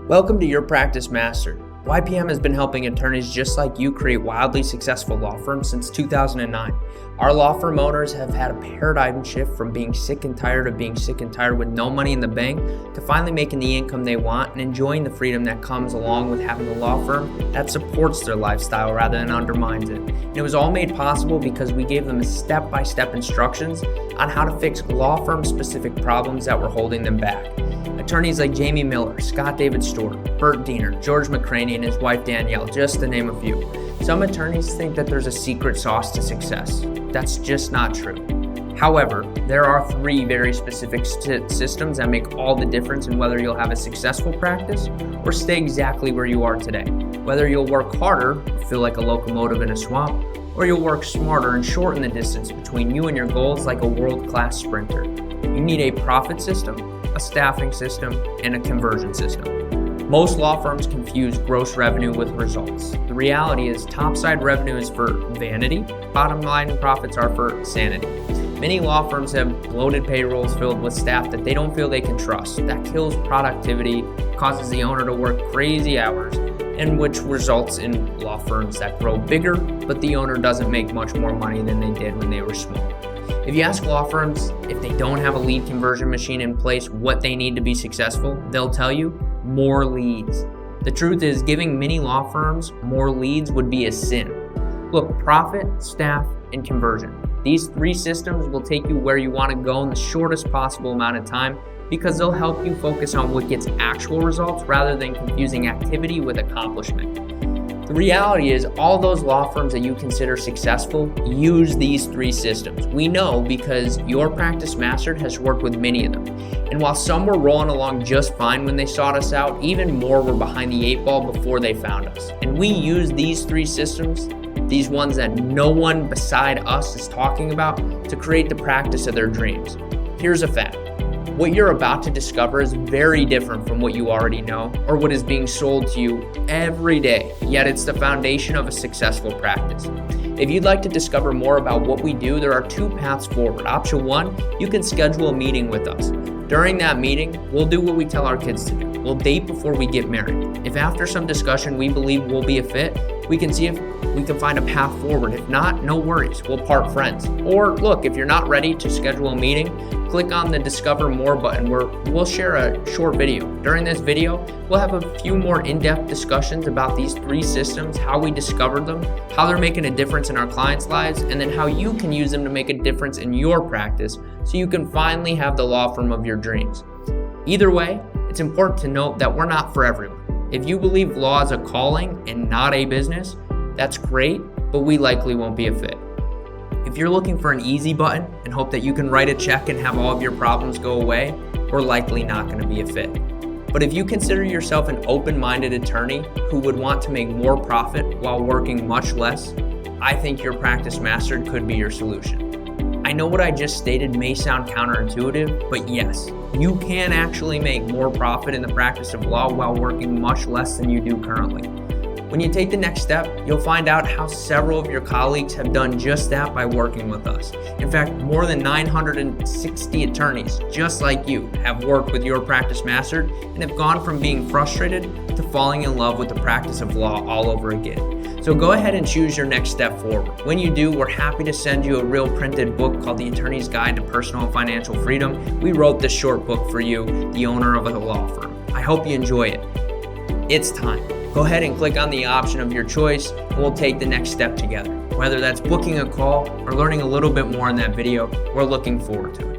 Welcome to Your Practice Mastered. YPM has been helping attorneys just like you create wildly successful law firms since 2009. Our law firm owners have had a paradigm shift from being sick and tired of being sick and tired with no money in the bank to finally making the income they want and enjoying the freedom that comes along with having a law firm that supports their lifestyle rather than undermines it. And it was all made possible because we gave them step-by-step instructions on how to fix law firm-specific problems that were holding them back. Attorneys like Jamie Miller, Scott David Stewart, Bert Diener, George McCraney, and his wife Danielle, just to name a few. Some attorneys think that there's a secret sauce to success. That's just not true. However, there are three very specific systems that make all the difference in whether you'll have a successful practice or stay exactly where you are today. Whether you'll work harder, feel like a locomotive in a swamp, or you'll work smarter and shorten the distance between you and your goals like a world-class sprinter. You need a profit system, a staffing system, and a conversion system. Most law firms confuse gross revenue with results. The reality is topside revenue is for vanity, bottom line profits are for sanity. Many law firms have bloated payrolls filled with staff that they don't feel they can trust. That kills productivity, causes the owner to work crazy hours, and which results in law firms that grow bigger, but the owner doesn't make much more money than they did when they were small. If you ask law firms if they don't have a lead conversion machine in place, what they need to be successful, they'll tell you more leads. The truth is, giving many law firms more leads would be a sin. Look, profit, staff, and conversion. These three systems will take you where you want to go in the shortest possible amount of time because they'll help you focus on what gets actual results rather than confusing activity with accomplishment. The reality is all those law firms that you consider successful use these three systems. We know because Your Practice Mastered has worked with many of them. And while some were rolling along just fine when they sought us out, even more were behind the eight ball before they found us. And we use these three systems, these ones that no one beside us is talking about, to create the practice of their dreams. Here's a fact. What you're about to discover is very different from what you already know or what is being sold to you every day, yet it's the foundation of a successful practice. If you'd like to discover more about what we do, there are two paths forward. Option one, you can schedule a meeting with us. During that meeting, we'll do what we tell our kids to do. We'll date before we get married. If after some discussion we believe we'll be a fit, we can see if we can find a path forward. If not, no worries, we'll part friends. Or look, if you're not ready to schedule a meeting, click on the Discover More button where we'll share a short video. During this video, we'll have a few more in-depth discussions about these three systems, how we discovered them, how they're making a difference in our clients' lives, and then how you can use them to make a difference in your practice so you can finally have the law firm of your dreams. Either way, it's important to note that we're not for everyone. If you believe law is a calling and not a business, that's great, but we likely won't be a fit. If you're looking for an easy button and hope that you can write a check and have all of your problems go away, we're likely not going to be a fit. But if you consider yourself an open-minded attorney who would want to make more profit while working much less, I think Your Practice Mastered could be your solution. I know what I just stated may sound counterintuitive, but yes, you can actually make more profit in the practice of law while working much less than you do currently. When you take the next step, you'll find out how several of your colleagues have done just that by working with us. In fact, more than 960 attorneys, just like you, have worked with Your Practice Mastered and have gone from being frustrated to falling in love with the practice of law all over again. So go ahead and choose your next step forward. When you do, we're happy to send you a real printed book called The Attorney's Guide to Personal and Financial Freedom. We wrote this short book for you, the owner of a law firm. I hope you enjoy it. It's time. Go ahead and click on the option of your choice and we'll take the next step together. Whether that's booking a call or learning a little bit more in that video, we're looking forward to it.